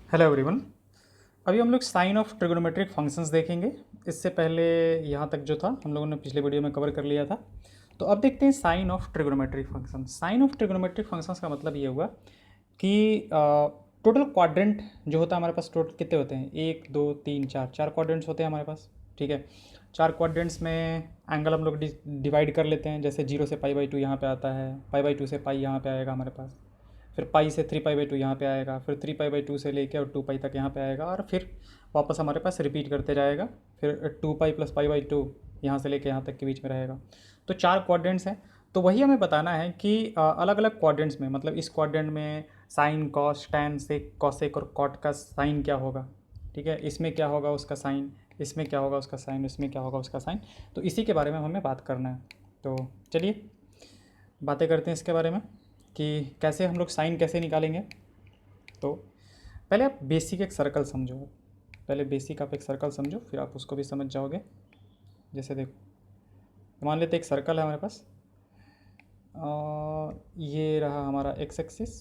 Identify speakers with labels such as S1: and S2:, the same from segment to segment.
S1: Hello everyone. अभी हम लोग साइन ऑफ ट्रिगोनोमेट्रिक फंक्शंस देखेंगे। इससे पहले यहाँ तक जो था हम लोगों ने पिछले वीडियो में कवर कर लिया था। तो अब देखते हैं sign of trigonometric function. Sign of trigonometric functions का मतलब ये हुआ कि टोटल क्वाड्रेंट जो होता है हमारे पास, टोटल कितने होते हैं, 1 2 3 4, 4 क्वाड्रेंट्स होते हैं हमारे पास। ठीक है, 4 क्वाड्रेंट्स में एंगल हम लोग डिवाइड कर लेते हैं। जैसे 0 से पाई/2 यहाँ पे आता है, पाई/2 से पाई यहाँ पे आएगा हमारे पास, फिर पाई से 3π/2 यहाँ पे आएगा, फिर 3π/2 से लेके और 2 पाई तक यहाँ पे आएगा, और फिर वापस हमारे पास रिपीट करते जाएगा। फिर 2 पाई प्लस पाई/2 यहाँ से लेके यहाँ तक के बीच में रहेगा। तो 4 क्वाड्रेंट्स हैं। तो वही हमें बताना है कि अलग अलग क्वाड्रेंट्स में, मतलब इस क्वाड्रेंट में sine cos tan sec cosec और कॉट का साइन क्या होगा। ठीक है, इसमें क्या होगा उसका साइन, इसमें क्या होगा उसका साइन, इसमें क्या होगा उसका साइन। तो इसी के बारे में हमें बात करना है। तो चलिए बातें करते हैं इसके बारे में कि कैसे हम लोग साइन कैसे निकालेंगे। तो पहले आप बेसिक एक सर्कल समझो। पहले बेसिक आप एक सर्कल समझो, फिर आप उसको भी समझ जाओगे। जैसे देखो, मान लेते एक सर्कल है हमारे पास। ये रहा हमारा एक्स एक्सिस,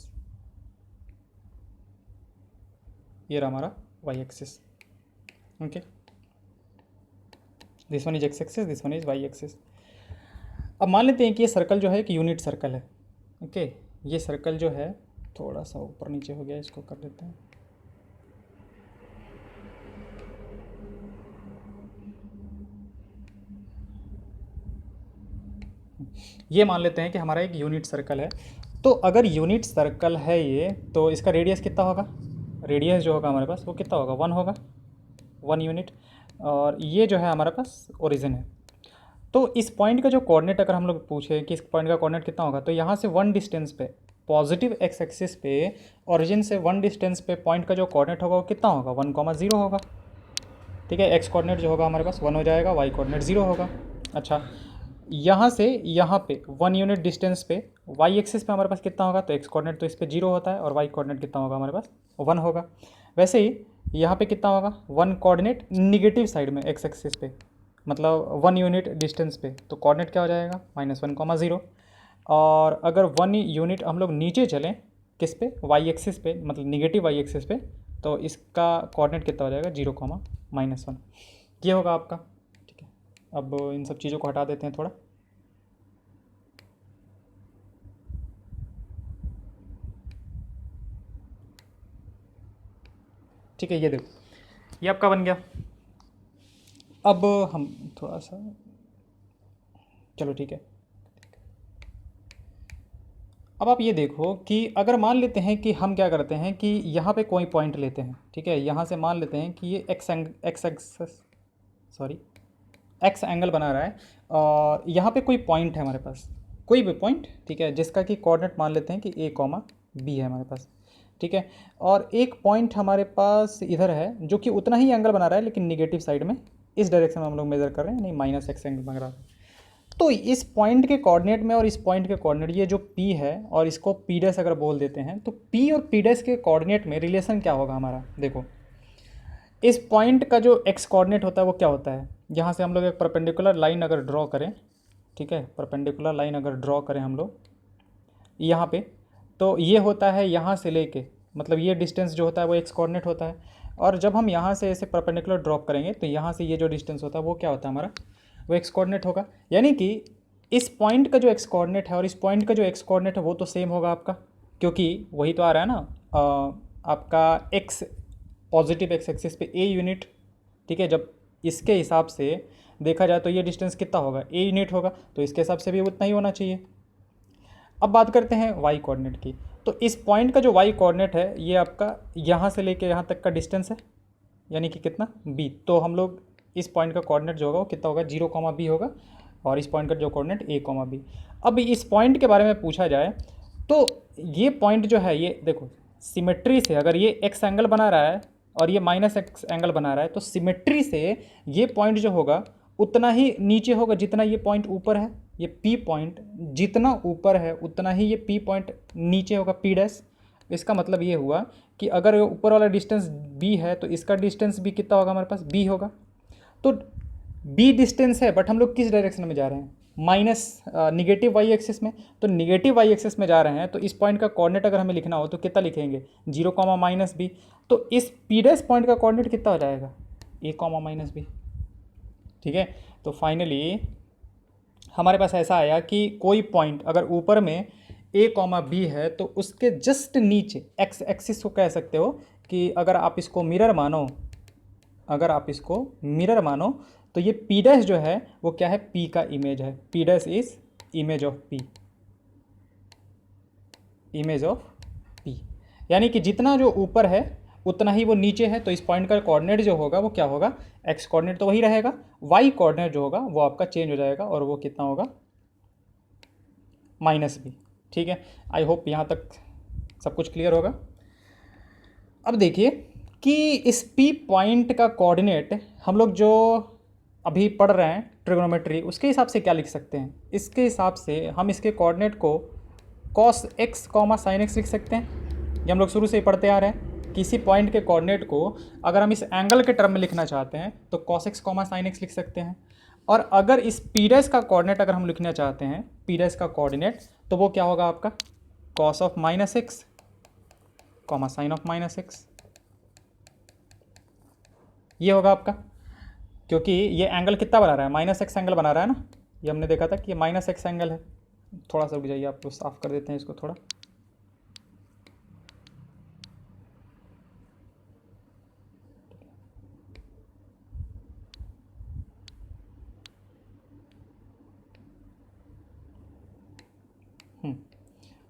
S1: ये रहा हमारा Y axis. Okay, this one is X axis, this one is Y axis. अब मान लेते हैं कि ये सर्कल जो है एक यूनिट सर्कल है। ओके, ये सर्कल जो है थोड़ा सा ऊपर नीचे हो गया, इसको कर देते हैं। ये मान लेते हैं कि हमारा एक यूनिट सर्कल है। तो अगर यूनिट सर्कल है ये, तो इसका रेडियस कितना होगा, रेडियस जो होगा हमारे पास वो कितना होगा, 1 होगा, 1 यूनिट। और ये जो है हमारे पास ओरिजिन है। तो इस पॉइंट का जो कोऑर्डिनेट अगर हम लोग पूछे कि इस पॉइंट का कोऑर्डिनेट कितना होगा, तो यहाँ से 1 डिस्टेंस पे, पॉजिटिव एक्स एक्सिस पे, ओरिजिन से 1 डिस्टेंस पे पॉइंट का जो कोऑर्डिनेट होगा वो कितना होगा, 1,0 होगा। ठीक है, एक्स कोऑर्डिनेट जो होगा हमारे पास 1 हो जाएगा, वाई कोऑर्डिनेट 0 होगा। अच्छा, यहाँ से यहाँ पे 1 यूनिट डिस्टेंस पे वाई एक्सिस पे हमारे पास कितना होगा, तो एक्स कोऑर्डिनेट तो इस पे 0 होता है, और वाई कोऑर्डिनेट कितना होगा हमारे पास, 1 होगा। वैसे ही यहाँ पे कितना होगा, 1 कोऑर्डिनेट निगेटिव साइड में एक्स एक्सिस पे, मतलब 1 यूनिट डिस्टेंस पे, तो कोऑर्डिनेट क्या हो जाएगा, -1,0। और अगर 1 यूनिट हम लोग नीचे चलें, किस पे, वाई एक्सिस पे, मतलब निगेटिव वाई एक्सिस पे, तो इसका कोऑर्डिनेट कितना हो जाएगा, 0,-1। ये होगा आपका। ठीक है, अब इन सब चीज़ों को हटा देते हैं थोड़ा। ठीक है, ये देखो, ये आपका बन गया। अब हम थोड़ा सा, चलो ठीक है। अब आप ये देखो कि अगर मान लेते हैं कि हम क्या करते हैं कि यहाँ पे कोई पॉइंट लेते हैं। ठीक है, यहाँ से मान लेते हैं कि ये एक्स एंगल बना रहा है, और यहाँ पे कोई पॉइंट है हमारे पास, कोई भी पॉइंट। ठीक है, जिसका कि कोऑर्डिनेट मान लेते हैं कि a, B है हमारे पास। ठीक है, और एक पॉइंट हमारे पास इधर है जो कि उतना ही एंगल बना रहा है, लेकिन निगेटिव साइड में, इस डायरेक्शन में हम लोग मेजर कर रहे हैं, नहीं -x एंगल बना रहा है। तो इस पॉइंट के कोऑर्डिनेट में और इस पॉइंट के कोऑर्डिनेट, ये जो P है और इसको P डैश अगर बोल देते हैं, तो P और P डैश के कोऑर्डिनेट में रिलेशन क्या होगा हमारा, देखो। इस पॉइंट का जो x कोऑर्डिनेट होता है वो क्या होता है, यहाँ से हम लोग एक परपेंडिकुलर लाइन अगर ड्रॉ करें, ठीक है, परपेंडिकुलर लाइन अगर ड्रॉ करें हम लोग यहाँ पे, तो ये होता है यहाँ से लेके, मतलब ये डिस्टेंस जो होता है वो x कोऑर्डिनेट होता है। और जब हम यहाँ से ऐसे परपेंडिकुलर ड्रॉप करेंगे, तो यहाँ से ये जो डिस्टेंस होता है वो क्या होता है हमारा, वो एक्स कोऑर्डिनेट होगा। यानी कि इस पॉइंट का जो एक्स कोऑर्डिनेट है और इस पॉइंट का जो एक्स कोऑर्डिनेट है वो तो सेम होगा आपका, क्योंकि वही तो आ रहा है ना, आपका एक्स, पॉजिटिव एक्स एक्सिस पे a यूनिट। ठीक है, जब इसके हिसाब से देखा जाए तो ये डिस्टेंस कितना होगा, a यूनिट होगा, तो इसके हिसाब से भी उतना ही होना चाहिए। अब बात करते हैं वाई कोऑर्डिनेट की। तो इस पॉइंट का जो वाई कोऑर्डिनेट है ये आपका यहाँ से लेके यहाँ तक का डिस्टेंस है, यानी कि कितना, b। तो हम लोग इस पॉइंट का कोऑर्डिनेट जो होगा वो कितना होगा, 0,b होगा, और इस पॉइंट का जो कोऑर्डिनेट a,b। अब इस पॉइंट के बारे में पूछा जाए तो ये पॉइंट जो है, ये देखो सिमेट्री से, अगर ये x एंगल बना रहा है और ये -x एंगल बना रहा है, तो सिमेट्री से ये पॉइंट जो होगा उतना ही नीचे होगा जितना ये पॉइंट ऊपर है। ये P पॉइंट जितना ऊपर है उतना ही ये P पॉइंट नीचे होगा, P डैश। इसका मतलब ये हुआ कि अगर ऊपर वाला डिस्टेंस b है तो इसका डिस्टेंस भी कितना होगा हमारे पास, b होगा। तो b डिस्टेंस है, बट हम लोग किस डायरेक्शन में जा रहे हैं, माइनस निगेटिव वाई एक्सिस में, तो निगेटिव वाई एक्सिस में जा रहे हैं, तो इस पॉइंट का कोऑर्डिनेट अगर हमें लिखना हो तो कितना लिखेंगे, 0 कॉमा माइनस बी। तो इस पी डैश पॉइंट का कोऑर्डिनेट कितना हो जाएगा, ए कॉमा माइनस बी। ठीक है, तो फाइनली हमारे पास ऐसा आया कि कोई पॉइंट अगर ऊपर में ए कॉमा बी है तो उसके जस्ट नीचे एक्स एक्सिस को कह सकते हो कि अगर आप इसको मिरर मानो, अगर आप इसको मिरर मानो तो ये पी डैश जो है वो क्या है, पी का इमेज है। P dash is image of P, image of P, यानी कि जितना जो ऊपर है उतना ही वो नीचे है। तो इस पॉइंट का कोऑर्डिनेट जो होगा वो क्या होगा, एक्स कोऑर्डिनेट तो वही रहेगा, वाई कोऑर्डिनेट जो होगा वो आपका चेंज हो जाएगा और वो कितना होगा, माइनस बी। ठीक है, आई होप यहाँ तक सब कुछ क्लियर होगा। अब देखिए कि इस पी पॉइंट का कोऑर्डिनेट हम लोग जो अभी पढ़ रहे हैं ट्रिग्नोमेट्री, उसके हिसाब से क्या लिख सकते हैं, इसके हिसाब से हम इसके कोऑर्डिनेट को cos x comma sine x लिख सकते हैं। ये हम लोग शुरू से ही पढ़ते आ रहे हैं, किसी पॉइंट के कोऑर्डिनेट को अगर हम इस एंगल के टर्म में लिखना चाहते हैं तो cos x comma sine x लिख सकते हैं। और अगर इस पी डैश का कोऑर्डिनेट अगर हम लिखना चाहते हैं, पी डैश का कोऑर्डिनेट, तो वो क्या होगा आपका, cos of minus x comma sign of minus x, ये होगा आपका। क्योंकि ये एंगल कितना बना रहा है, माइनस एक्स एंगल बना रहा है ना, ये हमने देखा था कि ये माइनस एक्स एंगल है। थोड़ा सा रुक जाइए, आपको साफ कर देते हैं इसको थोड़ा।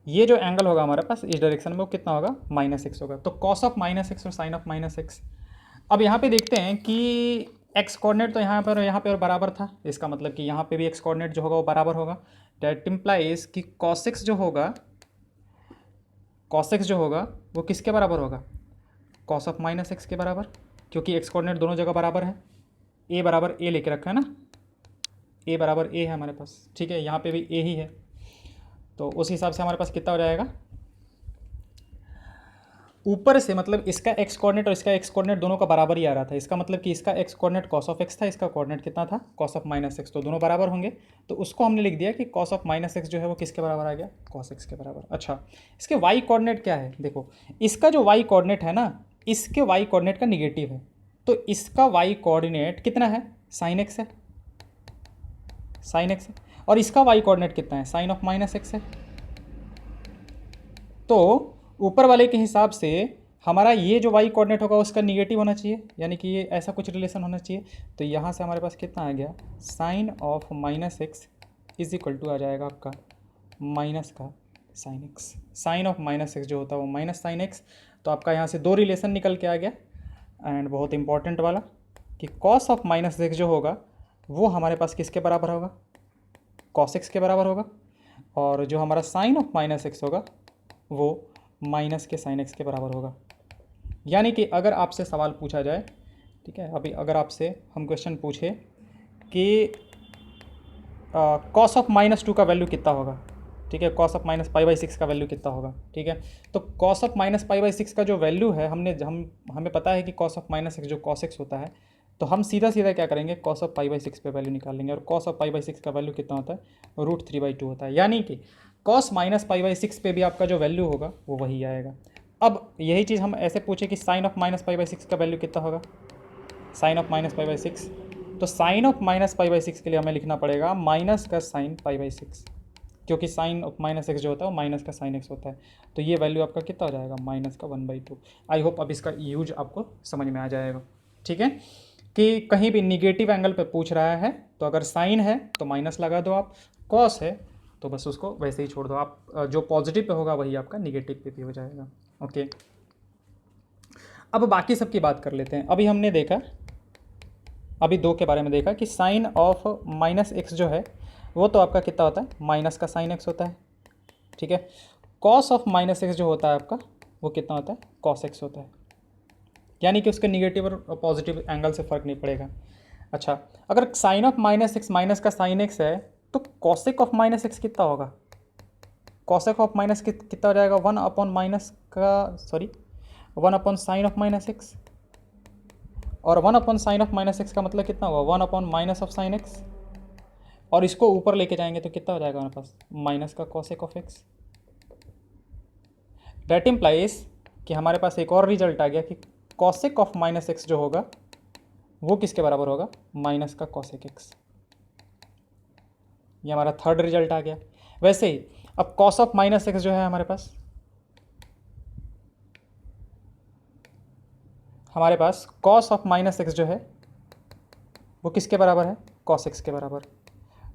S1: ये जो एंगल होगा हमारे पास इस डायरेक्शन में वो कितना होगा, माइनस एक्स होगा। तो कॉस ऑफ माइनस एक्स और साइन ऑफ माइनस एक्स। अब यहाँ पे देखते हैं कि एक्स कोऑर्डिनेट तो यहाँ पे और बराबर था, इसका मतलब कि यहाँ पे भी एक्स कोऑर्डिनेट जो होगा वो बराबर होगा। डेट इम्प्लाइज कि कॉस एक्स जो होगा, कॉस एक्स जो होगा वो किसके बराबर होगा, कॉस ऑफ माइनस एक्स के बराबर, क्योंकि एक्स कोऑर्डिनेट दोनों जगह बराबर है। ए बराबर ए लेके रखा है ना, ए बराबर ए है हमारे पास। ठीक है, यहाँ पे भी ए ही है, तो उस हिसाब से हमारे पास कितना हो जाएगा, ऊपर से मतलब इसका एक्स कोऑर्डिनेट और इसका एक्स कोऑर्डिनेट दोनों का बराबर ही आ रहा था। इसका मतलब कि इसका x coordinate cos of x था, इसका कोऑर्डिनेट कितना था, कॉस ऑफ माइनस एक्स, तो दोनों बराबर होंगे। तो उसको हमने लिख दिया कि कॉस ऑफ माइनस एक्स जो है वो किसके बराबर आ गया, कॉस एक्स के बराबर। अच्छा, इसके वाई कोऑर्डिनेट क्या है, देखो इसका जो वाई कोऑर्डिनेट है ना, इसके वाई कोऑर्डिनेट का निगेटिव है, तो इसका वाई कोऑर्डिनेट कितना है, साइन एक्स है, साइन एक्स है। और इसका वाई कोऑर्डिनेट कितना है, साइन ऑफ माइनस एक्स है। तो ऊपर वाले के हिसाब से हमारा ये जो वाई कोऑर्डिनेट होगा उसका निगेटिव होना चाहिए, यानी कि ये ऐसा कुछ रिलेशन होना चाहिए। तो यहाँ से हमारे पास कितना आ गया, sine of minus x is equal to आ जाएगा आपका माइनस का sine x. Sine of minus x जो होता है वो माइनस साइन एक्स। तो आपका यहाँ से दो रिलेशन निकल के आ गया, एंड बहुत इंपॉर्टेंट वाला कि कॉस ऑफ माइनस एक्स जो होगा वो हमारे पास किसके बराबर होगा, कॉस एक्स के बराबर होगा। और जो हमारा साइन ऑफ माइनस एक्स होगा वो माइनस के साइन एक्स के बराबर होगा। यानी कि अगर आपसे सवाल पूछा जाए, ठीक है, अभी अगर आपसे हम क्वेश्चन पूछे कि कॉस ऑफ माइनस 2 का वैल्यू कितना होगा, ठीक है, cos of minus pi by 6 का वैल्यू कितना होगा, ठीक है, तो cos of minus pi by 6 का जो वैल्यू है हमें पता है कि कॉस ऑफ माइनस एक्स जो कॉस एक्स होता है, तो हम सीधा सीधा क्या करेंगे, कॉस ऑफ पाई बाई 6 पे वैल्यू निकाल लेंगे। और कॉस ऑफ पाई बाई 6 का वैल्यू कितना होता है, √3/2 होता है। यानी कि कॉस माइनस पाई बाई 6 पे भी आपका जो वैल्यू होगा वो वही आएगा। अब यही चीज़ हम ऐसे पूछे कि sine of minus pi by 6 का वैल्यू कितना होगा, sine of minus pi by 6, तो sine of minus pi by 6 के लिए हमें लिखना पड़ेगा माइनस का साइन पाई बाई 6, क्योंकि साइन ऑफ माइनस एक्स जो होता है वो माइनस का साइन एक्स होता है। तो ये वैल्यू आपका कितना हो जाएगा, माइनस का 1/2। आई होप अब इसका यूज आपको समझ में आ जाएगा। ठीक है, कि कहीं भी निगेटिव एंगल पे पूछ रहा है तो अगर साइन है तो माइनस लगा दो आप, कॉस है तो बस उसको वैसे ही छोड़ दो आप, जो पॉजिटिव पे होगा वही आपका निगेटिव पे भी हो जाएगा। ओके, अब बाकी सब की बात कर लेते हैं। अभी हमने देखा, अभी 2 के बारे में देखा कि साइन ऑफ माइनस एक्स जो है वो तो आपका कितना होता है, माइनस का साइन एक्स होता है। ठीक है, कॉस ऑफ माइनस एक्स जो होता है आपका वो कितना होता है, कॉस एक्स होता है। यानी कि उसके निगेटिव और पॉजिटिव एंगल से फ़र्क नहीं पड़ेगा। अच्छा, अगर sine of minus x minus का साइन एक्स है तो कॉसेक ऑफ माइनस एक्स कितना होगा, कॉसेक ऑफ माइनस कितना हो जाएगा, 1 साइन ऑफ माइनस एक्स। और 1 साइन ऑफ माइनस एक्स का मतलब कितना होगा, 1 माइनस ऑफ साइन एक्स। और इसको ऊपर लेके जाएंगे तो कितना हो जाएगा हमारे पास, माइनस का cosec of x. That implies कि हमारे पास एक और रिजल्ट आ गया कि कॉसेक ऑफ माइनस एक्स जो होगा वो किसके बराबर होगा, माइनस का कॉसेक एक्स। ये हमारा थर्ड रिजल्ट आ गया। वैसे ही अब कॉस ऑफ माइनस एक्स जो है हमारे पास कॉस ऑफ माइनस एक्स जो है वो किसके बराबर है, कॉस एक्स के बराबर।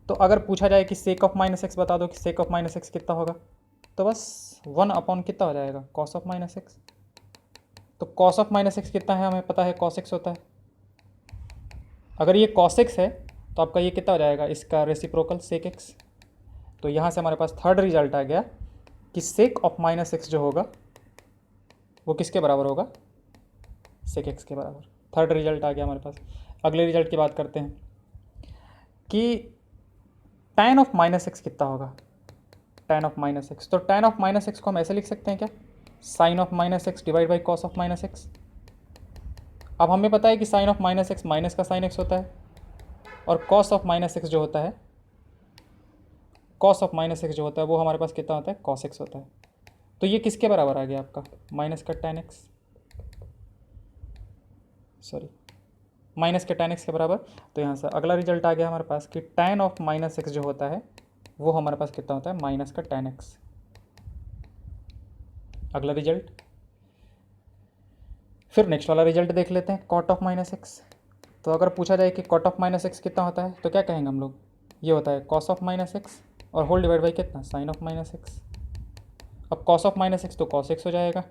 S1: तो अगर पूछा जाए कि सेक ऑफ माइनस एक्स बता दो कि सेक ऑफ माइनस एक्स कितना होगा, तो बस 1 अपॉन कितना हो जाएगा, कॉस ऑफ माइनस एक्स। तो कॉस ऑफ माइनस एक्स कितना है हमें पता है, कॉस एक्स होता है। अगर ये कॉस एक्स है तो आपका ये कितना हो जाएगा, इसका रेसिप्रोकल सेक एक्स। तो यहाँ से हमारे पास थर्ड रिजल्ट आ गया कि सेक ऑफ माइनस एक्स जो होगा वो किसके बराबर होगा, सेक एक्स के बराबर। थर्ड रिजल्ट आ गया हमारे पास। अगले रिजल्ट की बात करते हैं कि tan ऑफ माइनस एक्स कितना होगा, tan ऑफ माइनस एक्स। तो tan ऑफ माइनस एक्स को हम ऐसे लिख सकते हैं क्या, sine of minus x divide by cos of minus x. अब हमें पता है कि sine of minus x minus का साइन एक्स होता है, और कॉस ऑफ माइनस एक्स जो होता है, कॉस ऑफ माइनस एक्स जो होता है वो हमारे पास कितना होता है, कॉस एक्स होता है। तो ये किसके बराबर आ गया आपका, माइनस का tan एक्स, सॉरी माइनस के tan एक्स के बराबर। तो यहाँ से अगला रिजल्ट आ गया हमारे पास कि tan ऑफ माइनस एक्स जो होता है वो हमारे पास कितना होता है, माइनस का tan एक्स। अगला रिजल्ट, फिर नेक्स्ट वाला रिजल्ट देख लेते हैं, कॉट ऑफ माइनस एक्स। तो अगर पूछा जाए कि कॉट ऑफ माइनस एक्स कितना होता है तो क्या कहेंगे हम लोग, ये होता है कॉस ऑफ माइनस एक्स और होल डिवाइड बाई कितना, साइन ऑफ माइनस एक्स। अब कॉस ऑफ माइनस एक्स तो कॉस एक्स हो जाएगा,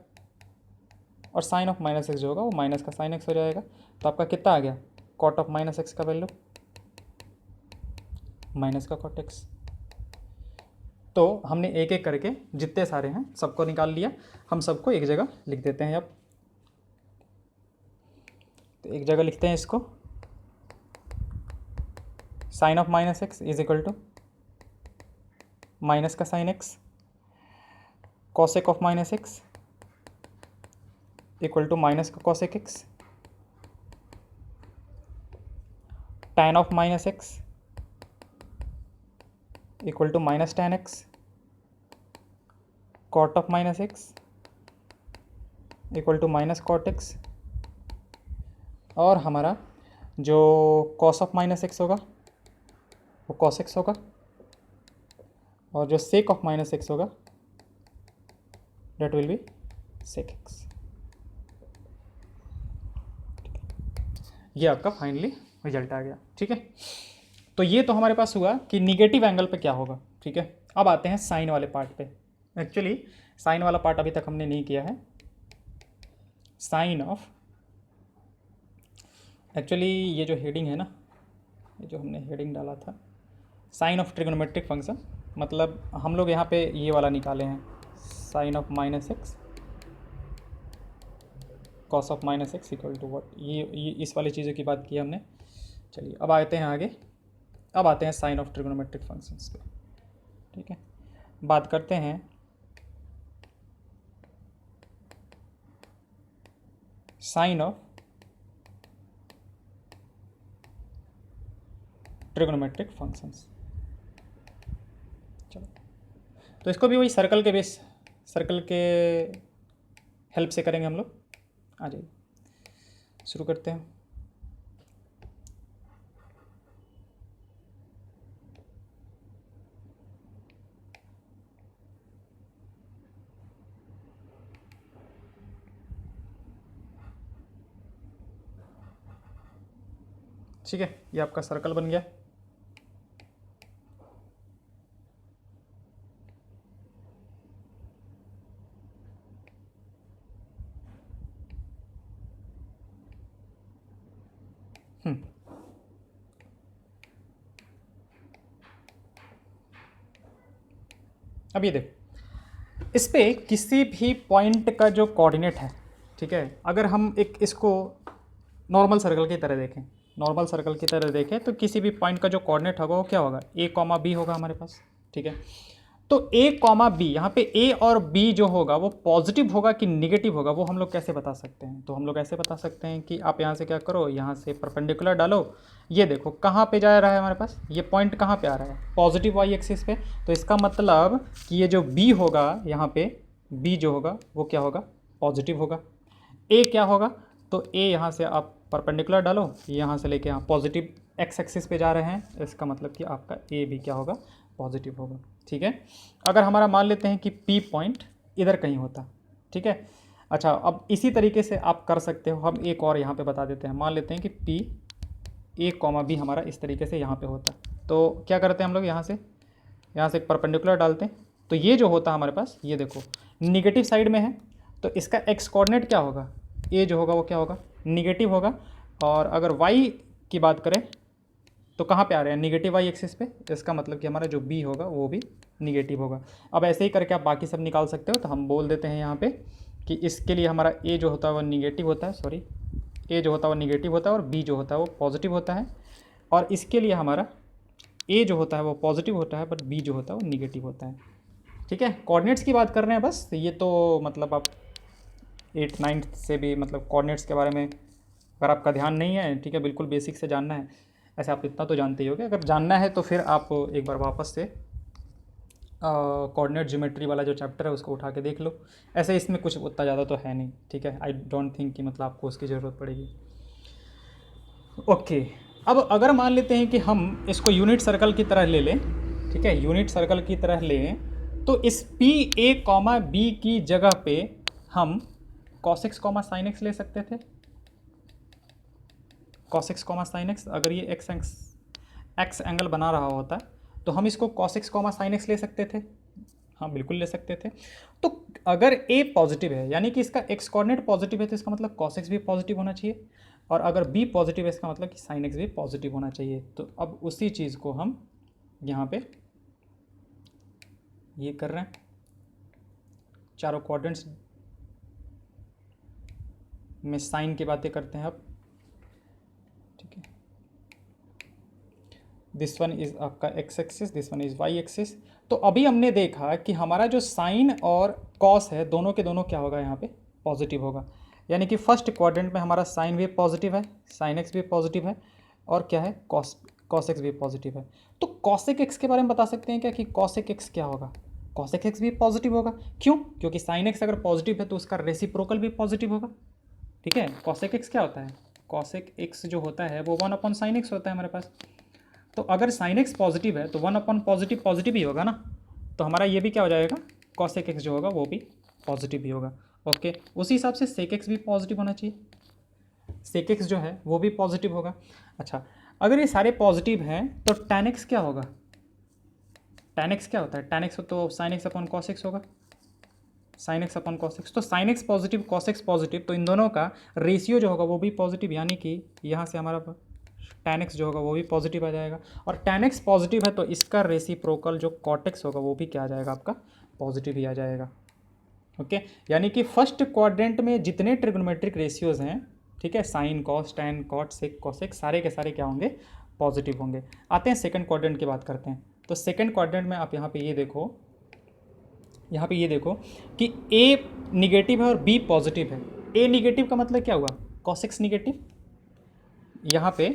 S1: और साइन ऑफ माइनस एक्स जो होगा वो माइनस का साइन एक्स हो जाएगा। तो आपका कितना आ गया, कॉट ऑफ माइनस एक्स का वैल्यू माइनस का कॉट एक्स। तो हमने एक एक करके जितने सारे हैं सबको निकाल लिया। हम सबको एक जगह लिख देते हैं अब। तो एक जगह लिखते हैं इसको, sine of minus x is equal to minus का sine x, cosec of minus x equal to minus का cosec x, tan of minus x equal to minus tan x, cot of minus x equal to minus cot x, और हमारा जो cos of minus x होगा वो cos x होगा, और जो sec of minus x होगा that will be sec x. ये आपका फाइनली रिजल्ट आ गया। ठीक है, तो ये तो हमारे पास हुआ कि निगेटिव एंगल पे क्या होगा। ठीक है, अब आते हैं साइन वाले पार्ट पे। एक्चुअली साइन वाला पार्ट अभी तक हमने नहीं किया है। साइन ऑफ, एक्चुअली ये जो हेडिंग है ना, ये जो हमने हेडिंग डाला था, साइन ऑफ ट्रिग्नोमेट्रिक फंक्शन, मतलब हम लोग यहाँ पे ये वाला निकाले हैं, sign of minus x cos of minus x equal to what, ये इस वाली चीज़ों की बात की हमने। चलिए अब आते हैं आगे, अब आते हैं साइन ऑफ ट्रिग्नोमेट्रिक फंक्शंस पे। ठीक है, बात करते हैं साइन ऑफ ट्रिग्नोमेट्रिक फंक्शंस। चलो, तो इसको भी वही सर्कल के हेल्प से करेंगे हम लोग। आ जाइए शुरू करते हैं। ठीक है, ये आपका सर्कल बन गया। अब ये देखो, इस पे किसी भी पॉइंट का जो कोऑर्डिनेट है, ठीक है, अगर हम एक इसको नॉर्मल सर्कल की तरह देखें, नॉर्मल सर्कल की तरह देखें तो किसी भी पॉइंट का जो कोऑर्डिनेट होगा वो क्या होगा, a, b होगा हमारे पास। ठीक है, तो a कॉमा बी, यहाँ पे a और b जो होगा वो पॉजिटिव होगा कि निगेटिव होगा, वो हम लोग कैसे बता सकते हैं? तो हम लोग ऐसे बता सकते हैं कि आप यहाँ से क्या करो, यहाँ से परपेंडिकुलर डालो, ये देखो कहाँ पे जा रहा है हमारे पास, ये पॉइंट कहाँ पे आ रहा है, पॉजिटिव वाई एक्सिस पे। तो इसका मतलब कि ये जो b होगा यहाँ पे, b जो होगा वो क्या होगा, पॉजिटिव होगा। a क्या होगा, तो a यहाँ से आप परपेंडिकुलर डालो, यहाँ से लेके यहाँ पॉजिटिव एक्स एक्सिस पे जा रहे हैं, इसका मतलब कि आपका a भी क्या होगा, पॉजिटिव होगा। ठीक है, अगर हमारा मान लेते हैं कि P पॉइंट इधर कहीं होता, ठीक है। अच्छा, अब इसी तरीके से आप कर सकते हो, हम एक और यहाँ पे बता देते हैं, मान लेते हैं कि P A कॉमा B हमारा इस तरीके से यहाँ पे होता, तो क्या करते हैं हम लोग, यहाँ से एक परपेंडिकुलर डालते हैं, तो ये जो होता है हमारे पास, ये देखो निगेटिव साइड में है, तो इसका एक्स कोऑर्डिनेट क्या होगा, A जो होगा वो क्या होगा, निगेटिव होगा। और अगर y की बात करें तो कहाँ पे आ रहे हैं, निगेटिव वाई एक्सिस पे, इसका मतलब कि हमारा जो b होगा वो भी निगेटिव होगा। अब ऐसे ही करके आप बाकी सब निकाल सकते हो, तो हम बोल देते हैं यहाँ पे कि इसके लिए हमारा a जो होता है वो निगेटिव होता है, सॉरी a जो होता है वो निगेटिव होता है और b जो होता है वो पॉजिटिव होता है। और इसके लिए हमारा a जो होता है वो पॉजिटिव होता है बट b जो होता है वो निगेटिव होता है। ठीक है, कोऑर्डिनेट्स की बात कर रहे हैं बस, ये तो मतलब आप 8th-9th से भी मतलब कोऑर्डिनेट्स के बारे में अगर आपका ध्यान नहीं है, ठीक है, बिल्कुल बेसिक से जानना है, ऐसे आप इतना तो जानते ही होगे। अगर जानना है तो फिर आप एक बार वापस से कोऑर्डिनेट ज्योमेट्री वाला जो चैप्टर है उसको उठा के देख लो। ऐसे इसमें कुछ उतना ज़्यादा तो है नहीं, ठीक है, आई डोंट थिंक कि मतलब आपको उसकी ज़रूरत पड़ेगी। ओके, अब अगर मान लेते हैं कि हम इसको यूनिट सर्कल की तरह ले लें, ठीक है, यूनिट सर्कल की तरह लें, तो इस पी ए कॉमा बी की जगह पे हम cos x comma sine x ले सकते थे, cos x comma sine x. अगर ये एक्स एंगल बना रहा होता तो हम इसको cos x comma sine x ले सकते थे, हाँ बिल्कुल ले सकते थे। तो अगर a पॉजिटिव है यानी कि इसका x कोऑर्डिनेट पॉजिटिव है, तो इसका मतलब cos x भी पॉजिटिव होना चाहिए, और अगर b पॉजिटिव है इसका मतलब कि sin x भी पॉजिटिव होना चाहिए। तो अब उसी चीज़ को हम यहाँ पे ये कर रहे हैं, चारों कोऑर्डिनेट्स में साइन की बातें करते हैं अब, ठीक है। दिस वन इज आपका x axis, this one is Y axis. तो अभी हमने देखा कि हमारा जो साइन और कॉस है दोनों के दोनों क्या होगा, यहाँ पे पॉजिटिव होगा, यानी कि फर्स्ट क्वाड्रेंट में हमारा साइन भी पॉजिटिव है, साइन एक्स भी पॉजिटिव है, और क्या है, कॉस एक्स भी पॉजिटिव है। तो कॉसेक एक्स के बारे में बता सकते हैं क्या कि कॉसेक एक्स क्या होगा, कॉसेक एक्स भी पॉजिटिव होगा। क्यों, क्योंकि साइन एक्स अगर पॉजिटिव है तो उसका रेसिप्रोकल भी पॉजिटिव होगा। ठीक है, कॉसेक एक्स क्या होता है, कॉसेक एक्स जो होता है वो 1/sin x होता है हमारे पास। तो अगर साइन एक्स पॉजिटिव है तो 1/ पॉजिटिव पॉजिटिव ही होगा ना, तो हमारा ये भी क्या हो जाएगा, कॉसेक एक्स जो होगा वो भी पॉजिटिव ही होगा। ओके, उसी हिसाब से सेक एक्स भी पॉजिटिव होना चाहिए, सेक एक्स जो है वो भी पॉजिटिव होगा। अच्छा, अगर ये सारे पॉजिटिव हैं तो tan x क्या होगा, tan x क्या होता है, tan x तो sin x upon cos x होगा, sin x upon cos x। तो sin x positive cos x positive, तो इन दोनों का रेशियो जो होगा वो भी पॉजिटिव, यानी कि यहाँ से हमारा tan x जो होगा वो भी पॉजिटिव आ जाएगा, और tan x पॉजिटिव है तो इसका रेसिप्रोकल जो cot x होगा वो भी क्या आ जाएगा, आपका पॉजिटिव ही आ जाएगा। ओके, यानी कि फर्स्ट क्वाड्रेंट में जितने ट्रिग्नोमेट्रिक रेशियोज हैं, ठीक है, sine cos tan cot sec cosec, सारे के सारे क्या होंगे, पॉजिटिव होंगे। आते हैं सेकंड क्वाड्रेंट की बात करते हैं। तो सेकंड क्वाड्रेंट में आप यहाँ पे ये देखो, यहाँ पे ये देखो कि A निगेटिव है और B पॉजिटिव है। A निगेटिव का मतलब क्या हुआ, cos x निगेटिव, यहाँ पे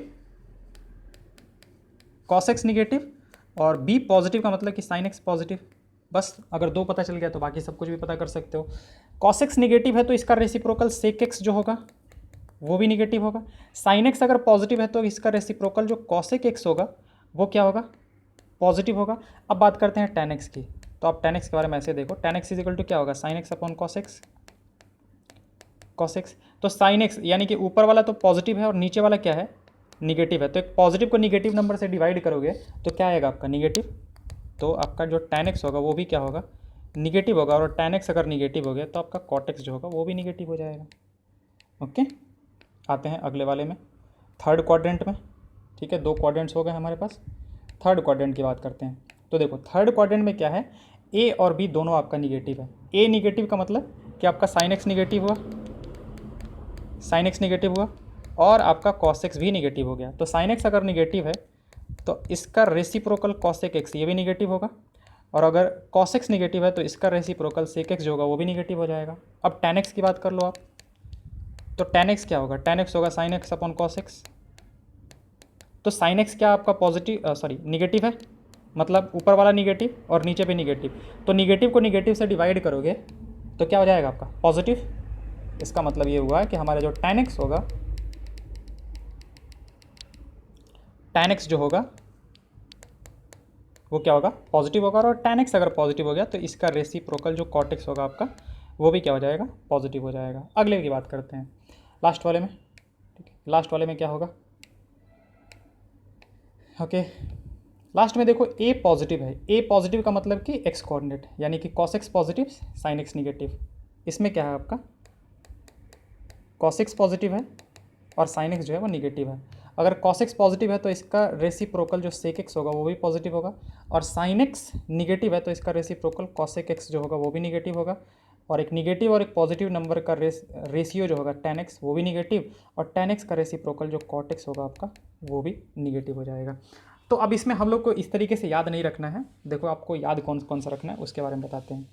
S1: cos x निगेटिव, और B पॉजिटिव का मतलब कि sin x पॉजिटिव। बस अगर दो पता चल गया तो बाकी सब कुछ भी पता कर सकते हो। cos x निगेटिव है तो इसका रेसिप्रोकल sec x जो होगा वो भी निगेटिव होगा। sin x अगर पॉजिटिव है तो इसका रेसिप्रोकल जो cosec x होगा वो क्या होगा, पॉजिटिव होगा। अब बात करते हैं tan x की, तो आप tan x के बारे में ऐसे देखो, tan x इजिकल टू क्या होगा, sin x upon cos x, cos x। तो sin x यानी कि ऊपर वाला तो पॉजिटिव है और नीचे वाला क्या है, निगेटिव है। तो एक पॉजिटिव को निगेटिव नंबर से डिवाइड करोगे तो क्या आएगा आपका, निगेटिव। तो आपका जो tan x होगा वो भी क्या होगा, निगेटिव होगा, और tan x अगर निगेटिव हो गया तो आपका cot x जो होगा वो भी निगेटिव हो जाएगा। ओके, आते हैं अगले वाले में, थर्ड क्वाड्रेंट में। ठीक है, दो क्वाड्रेंट्स हो गए हमारे पास, थर्ड क्वाड्रेंट की बात करते हैं। तो देखो थर्ड क्वाड्रेंट में क्या है, ए और बी दोनों आपका निगेटिव है। ए निगेटिव का मतलब कि आपका साइन एक्स निगेटिव हुआ, साइन एक्स निगेटिव हुआ, और आपका कॉस एक्स भी निगेटिव हो गया। तो साइन एक्स अगर निगेटिव है तो इसका रेसिप्रोकल कॉसेक एक्स ये भी निगेटिव होगा, और अगर cos x निगेटिव है तो इसका रेसिप्रोकल sec x जो होगा वो भी निगेटिव हो जाएगा। अब tan x की बात कर लो आप, तो tan x क्या होगा, tan x होगा sin x upon cos x। तो sin x क्या आपका पॉजिटिव निगेटिव है, मतलब ऊपर वाला निगेटिव और नीचे पे निगेटिव, तो निगेटिव को निगेटिव से डिवाइड करोगे तो क्या हो जाएगा आपका पॉजिटिव। इसका मतलब ये हुआ कि हमारा जो tan x होगा, tan x जो होगा वो क्या होगा पॉजिटिव होगा, और tan x अगर पॉजिटिव हो गया तो इसका रेसिप्रोकल जो cot x होगा आपका वो भी क्या हो जाएगा पॉजिटिव हो जाएगा। अगले की बात करते हैं लास्ट वाले में, ठीक है। लास्ट वाले में क्या होगा, ओके लास्ट में देखो a पॉजिटिव है, a पॉजिटिव का मतलब कि x कोऑर्डिनेट, यानी कि cos x positive sin x negative. इसमें क्या है आपका cos x पॉजिटिव है और sin x जो है वो निगेटिव है। अगर cos x पॉजिटिव है तो इसका रेसिप्रोकल जो sec x होगा वो भी पॉजिटिव होगा, और sin x निगेटिव है तो इसका रेसिप्रोकल cosec x जो होगा वो भी निगेटिव होगा। और एक निगेटिव और एक पॉजिटिव नंबर का रेशियो जो होगा tan x वो भी निगेटिव, और tan x का रेसिप्रोकल जो cot x होगा आपका वो भी निगेटिव हो जाएगा। तो अब इसमें हम लोग को इस तरीके से याद नहीं रखना है, देखो आपको याद कौन कौन सा रखना है उसके बारे में बताते हैं।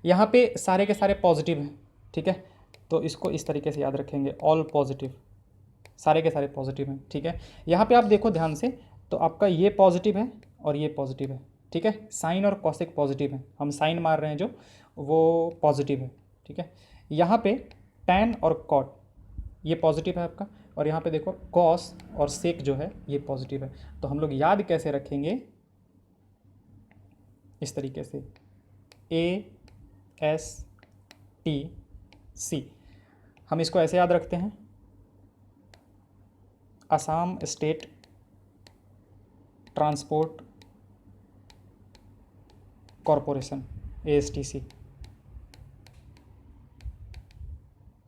S1: यहाँ पे सारे के सारे पॉजिटिव हैं, ठीक है, तो इसको इस तरीके से याद रखेंगे, ऑल पॉजिटिव, सारे के सारे पॉजिटिव हैं, ठीक है। यहाँ पे आप देखो ध्यान से, तो आपका ये पॉजिटिव है और ये पॉजिटिव है, ठीक है। साइन और कॉसेक पॉजिटिव है, हम साइन मार रहे हैं जो वो पॉजिटिव है, ठीक है। यहाँ पे टैन और कॉट ये पॉजिटिव है आपका, और यहाँ पे देखो कॉस और सेक जो है ये पॉजिटिव है। तो हम लोग याद कैसे रखेंगे, इस तरीके से ASTC हम इसको ऐसे याद रखते हैं, Assam state transport corporation ASTC,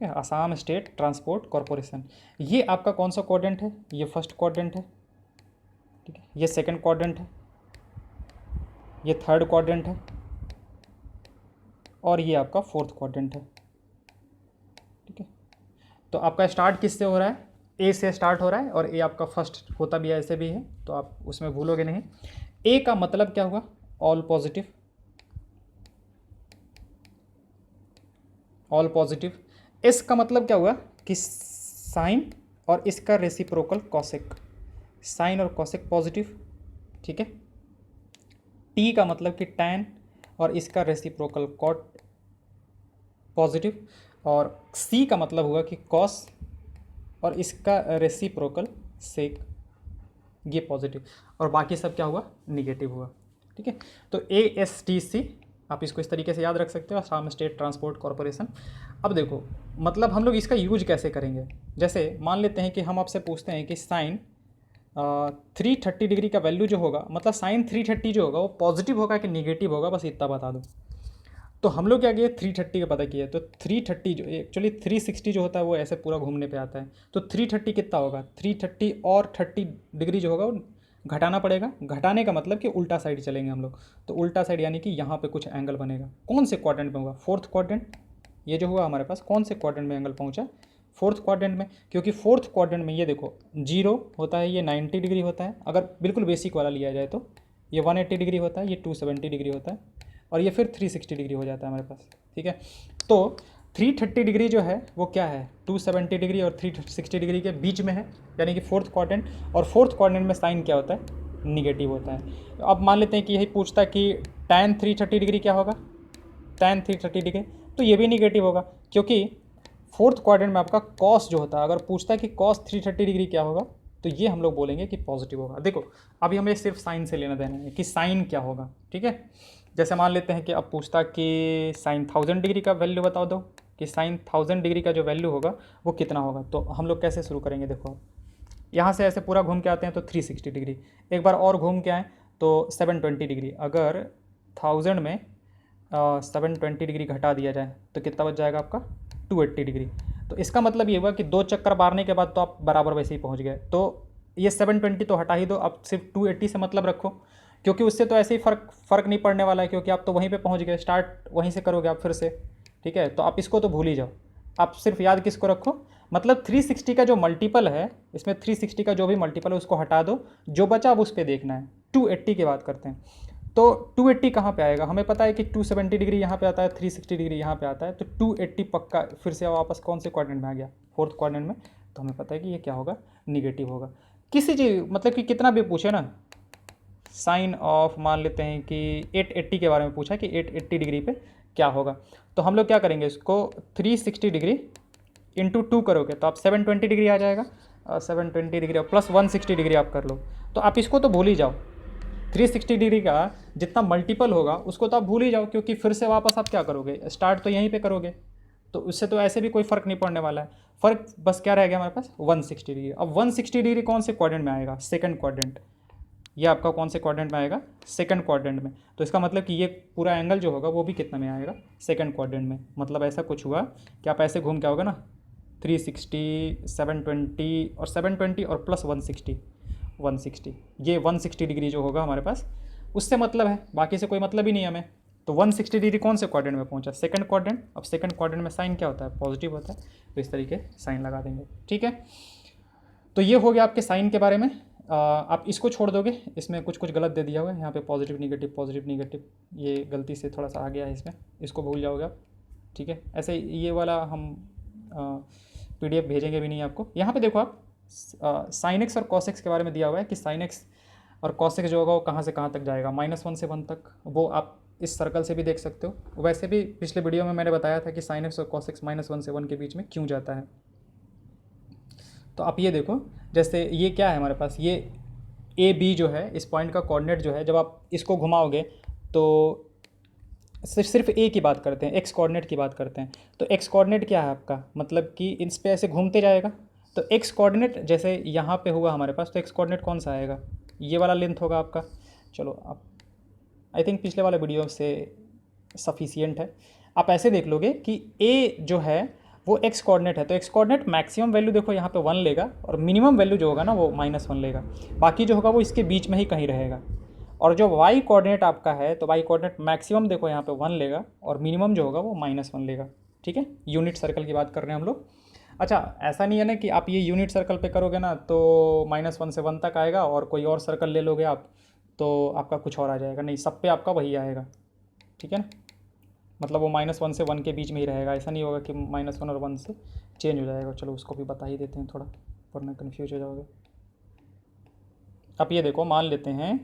S1: Assam state transport corporation. ये आपका कौन सा क्वाड्रेंट है, ये फर्स्ट क्वाड्रेंट है, ठीक है, ये सेकंड क्वाड्रेंट है, ये थर्ड क्वाड्रेंट है, और ये आपका फोर्थ क्वाड्रेंट है, ठीक है। तो आपका स्टार्ट किससे हो रहा है, ए से स्टार्ट हो रहा है, और ए आपका फर्स्ट होता भी है, ऐसे भी है, तो आप उसमें भूलोगे नहीं। ए का मतलब क्या हुआ, all positive, all positive. S का मतलब क्या हुआ कि साइन और इसका रेसिप्रोकल कॉसेक, साइन और कॉसेक पॉजिटिव, ठीक है। टी का मतलब कि टैन और इसका रेसिप्रोकल कॉट पॉजिटिव, और सी का मतलब हुआ कि कॉस और इसका रेसिप्रोकल सेक ये पॉजिटिव, और बाकी सब क्या हुआ निगेटिव हुआ, ठीक है। तो ASTC आप इसको इस तरीके से याद रख सकते हो, असम स्टेट ट्रांसपोर्ट कॉरपोरेशन। अब देखो मतलब हम लोग इसका यूज कैसे करेंगे, जैसे मान लेते हैं कि हम आपसे पूछते हैं कि साइन 330 डिग्री का वैल्यू जो होगा, मतलब साइन 330 जो होगा वो पॉजिटिव होगा कि निगेटिव होगा, बस इतना बता दो। तो हम लोग क्या किए 330 का पता किया, तो 330 जो एक्चुअली 360 जो होता है वो ऐसे पूरा घूमने पे आता है, तो 330 कितना होगा, 330 और 30 डिग्री जो होगा वो घटाना पड़ेगा। घटाने का मतलब कि उल्टा साइड चलेंगे हम लोग, तो उल्टा साइड यानी कि यहाँ पे कुछ एंगल बनेगा। कौन से क्वाड्रेंट में होगा, फोर्थ क्वाड्रेंट। ये जो हुआ हमारे पास कौन से क्वाड्रेंट में एंगल पहुँचा, फोर्थ क्वाड्रेंट में, क्योंकि फोर्थ क्वाड्रेंट में ये देखो 0 होता है, ये 90 डिग्री होता है, अगर बिल्कुल बेसिक वाला लिया जाए तो ये 180 डिग्री होता है, ये 270 डिग्री होता है, और ये फिर 360 डिग्री हो जाता है हमारे पास, ठीक है। तो 330 डिग्री जो है वो क्या है, 270 डिग्री और 360 डिग्री के बीच में है, यानी कि फोर्थ क्वाड्रेंट। और फोर्थ क्वाड्रेंट में साइन क्या होता है, निगेटिव होता है। अब मान लेते हैं कि यही पूछता है कि tan 330 डिग्री क्या होगा, tan 330 डिग्री, तो ये भी निगेटिव होगा, क्योंकि फोर्थ क्वाड्रेंट में आपका कॉस जो होता है, अगर पूछता है कि कॉस 330 डिग्री क्या होगा, तो ये हम लोग बोलेंगे कि पॉजिटिव होगा। देखो अभी हमें सिर्फ साइन से लेना देना है कि साइन क्या होगा, ठीक है। जैसे मान लेते हैं कि अब पूछता कि साइन 1000 डिग्री का वैल्यू बताओ दो, कि साइन 1000 डिग्री का जो वैल्यू होगा वो कितना होगा। तो हम लोग कैसे शुरू करेंगे, देखो यहाँ से ऐसे पूरा घूम के आते हैं तो 360 डिग्री, एक बार और घूम के आए तो 720 डिग्री। अगर 1000 में 720 डिग्री घटा दिया जाए तो कितना बच जाएगा आपका 280 डिग्री। तो इसका मतलब ये हुआ कि 2 चक्कर मारने के बाद तो आप बराबर वैसे ही पहुँच गए। तो ये 720 तो हटा ही दो, अब सिर्फ 280 से मतलब रखो, क्योंकि उससे तो ऐसे ही फ़र्क नहीं पड़ने वाला है, क्योंकि आप तो वहीं पे पहुंच गए, स्टार्ट वहीं से करोगे आप फिर से, ठीक है। तो आप इसको तो भूल ही जाओ, आप सिर्फ याद किसको रखो, मतलब 360 का जो मल्टीपल है, इसमें 360 का जो भी मल्टीपल है उसको हटा दो, जो बचा अब उस पर देखना है। 280 की बात करते हैं, तो 280 कहाँ पे आएगा, हमें पता है कि 270 डिग्री यहाँ पे आता है, 360 डिग्री यहाँ पे आता है, तो 280 पक्का फिर से वापस कौन से क्वाड्रेंट में आ गया, फोर्थ क्वाड्रेंट में। तो हमें पता है कि ये क्या होगा, निगेटिव होगा। किसी चीज़ मतलब कि कितना भी पूछे ना, साइन ऑफ मान लेते हैं कि 880 के बारे में पूछा कि 880 डिग्री पे क्या होगा, तो हम लोग क्या करेंगे, इसको 360 डिग्री इंटू 2 करोगे तो आप 720 डिग्री आ जाएगा, 720 डिग्री प्लस 160 डिग्री आप कर लो, तो आप इसको तो भूल ही जाओ। 360 डिग्री का जितना मल्टीपल होगा उसको तो आप भूल ही जाओ, क्योंकि फिर से वापस आप क्या करोगे, स्टार्ट तो यहीं पे करोगे, तो उससे तो ऐसे भी कोई फ़र्क नहीं पड़ने वाला है। फ़र्क बस क्या रह गया हमारे पास, 160 डिग्री। अब 160 डिग्री कौन से क्वाड्रेंट में आएगा, सेकंड क्वाड्रेंट। ये आपका कौन से क्वाड्रेंट में आएगा, सेकंड क्वाड्रेंट में। तो इसका मतलब कि ये पूरा एंगल जो होगा वो भी कितना में आएगा, सेकंड क्वाड्रेंट में। मतलब ऐसा कुछ हुआ कि आप ऐसे घूम के आओगे ना, 360, 720 और 720 और प्लस 160, ये 160 डिग्री जो होगा हमारे पास, उससे मतलब है, बाकी से कोई मतलब ही नहीं है हमें। तो 160 डिग्री कौन से क्वाड्रेंट में पहुंचा, सेकंड क्वाड्रेंट। अब सेकंड क्वाड्रेंट में साइन क्या होता है, पॉजिटिव होता है, तो इस तरीके साइन लगा देंगे, ठीक है। तो ये हो गया आपके साइन के बारे में। आप इसको छोड़ दोगे, इसमें कुछ कुछ गलत दे दिया हुआ है, यहाँ पे पॉजिटिव निगेटिव, ये गलती से थोड़ा सा आ गया है इसमें, इसको भूल जाओगे आप, ठीक है। ऐसे ये वाला हम PDF भेजेंगे भी नहीं आपको। यहाँ पे देखो आप, साइन एक्स और कॉस एक्स के बारे में दिया हुआ है कि साइन एक्स और कॉस एक्स जो होगा वो कहाँ से कहाँ तक जाएगा, -1 से 1 तक। वो आप इस सर्कल से भी देख सकते हो। वैसे भी पिछले वीडियो में मैंने बताया था कि साइन एक्स और कॉस एक्स -1 से 1 के बीच में क्यों जाता है। तो आप ये देखो, जैसे ये क्या है हमारे पास, ये AB जो है, इस पॉइंट का कोऑर्डिनेट जो है, जब आप इसको घुमाओगे तो सिर्फ A की बात करते हैं, एक्स कोऑर्डिनेट की बात करते हैं। तो एक्स कोऑर्डिनेट क्या है आपका, मतलब कि इस पे ऐसे घूमते जाएगा। तो एक्स कोऑर्डिनेट जैसे यहाँ पे हुआ हमारे पास, तो एक्स कोऑर्डिनेट कौन सा आएगा, ये वाला लेंथ होगा आपका। चलो आप, आई थिंक पिछले वाले वीडियो से सफिशियंट है। आप ऐसे देख लोगे कि A जो है वो एक्स कोऑर्डिनेट है, तो एक्स कोऑर्डिनेट मैक्सिमम वैल्यू देखो यहाँ पे 1 लेगा, और मिनिमम वैल्यू जो होगा ना वो -1 लेगा। बाकी जो होगा वो इसके बीच में ही कहीं रहेगा। और जो वाई कोऑर्डिनेट आपका है, तो वाई कोऑर्डिनेट मैक्सिमम देखो यहाँ पे 1 लेगा, और मिनिमम जो होगा वो -1 लेगा, ठीक है। यूनिट सर्कल की बात कर रहे हैं हम लोग। अच्छा, ऐसा नहीं है ना कि आप ये यूनिट सर्कल पे करोगे ना तो -1 से 1 तक आएगा, और कोई और सर्कल ले लोगे आप तो आपका कुछ और आ जाएगा। नहीं, सब पे आपका वही आएगा, ठीक है ना। मतलब वो -1 से 1 के बीच में ही रहेगा, ऐसा नहीं होगा कि -1 और 1 से चेंज हो जाएगा। चलो उसको भी बता ही देते हैं थोड़ा, वरना कन्फ्यूज हो जाओगे। अब ये देखो, मान लेते हैं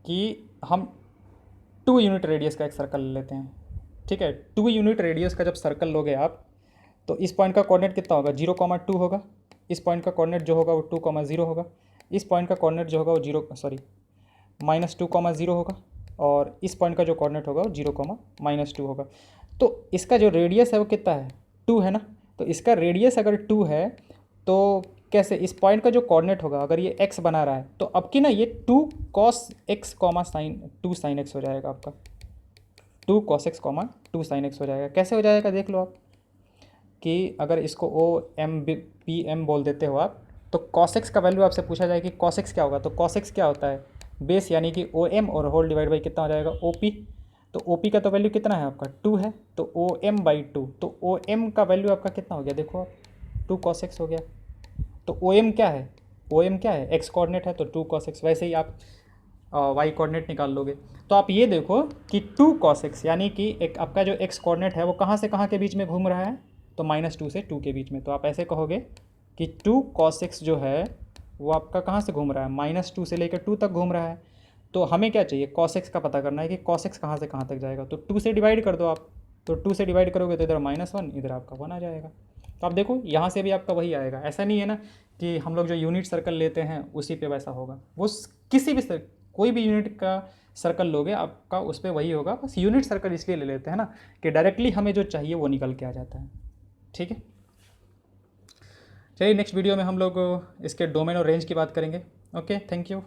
S1: कि हम 2 यूनिट रेडियस का एक सर्कल ले लेते हैं, ठीक है। 2 यूनिट रेडियस का जब सर्कल लोगे आप, तो इस पॉइंट का कोऑर्डिनेट कितना होगा, 0,2 होगा। इस पॉइंट का कोऑर्डिनेट जो होगा वो 2,0 होगा। इस पॉइंट का कोऑर्डिनेट जो होगा वो -2,0 होगा। और इस पॉइंट का जो कोऑर्डिनेट होगा वो 0,-2 होगा। तो इसका जो रेडियस है वो कितना है, 2 है ना। तो इसका रेडियस अगर 2 है तो कैसे, इस पॉइंट का जो कोऑर्डिनेट होगा, अगर ये x बना रहा है तो अब की ना ये 2 cos x, two sine x हो जाएगा आपका, 2 cos x, 2 sin x हो जाएगा। कैसे हो जाएगा देख लो आप, कि अगर इसको OM बोल देते हो आप, तो cos x का वैल्यू आपसे पूछा जाए कि cos x क्या होगा, तो cos x क्या होता है, बेस यानी कि OM और होल डिवाइड बाई कितना हो जाएगा, OP। तो OP का तो वैल्यू कितना है आपका, 2 है, तो OM/2। तो OM का वैल्यू आपका कितना हो गया, देखो आप, 2 cos x हो गया। तो OM क्या है, OM क्या है, x कोऑर्डिनेट है, तो 2 cos x। वैसे ही आप y कोऑर्डिनेट निकाल लोगे, तो आप ये देखो कि 2 cos x, यानी कि एक आपका जो x कोऑर्डिनेट है वो कहाँ से कहाँ के बीच में घूम रहा है, तो -2 से 2 के बीच में। तो आप ऐसे कहोगे कि 2 cos x जो है वो आपका कहाँ से घूम रहा है, -2 से लेकर 2 तक घूम रहा है। तो हमें क्या चाहिए, cos x का पता करना है कि cos x कहाँ से कहाँ तक जाएगा। तो 2 से डिवाइड कर दो आप, तो 2 से डिवाइड करोगे तो इधर -1, इधर आपका 1 आ जाएगा। तो आप देखो यहाँ से भी आपका वही आएगा। ऐसा नहीं है ना कि हम लोग जो यूनिट सर्कल लेते हैं उसी पे वैसा होगा, वो किसी भी कोई भी यूनिट का सर्कल लोगे आपका उस पर वही होगा। बस यूनिट सर्कल इसलिए ले लेते हैं ना कि डायरेक्टली हमें जो चाहिए वो निकल के आ जाता है, ठीक है। चलिए नेक्स्ट वीडियो में हम लोग इसके डोमेन और रेंज की बात करेंगे। Okay, thank you.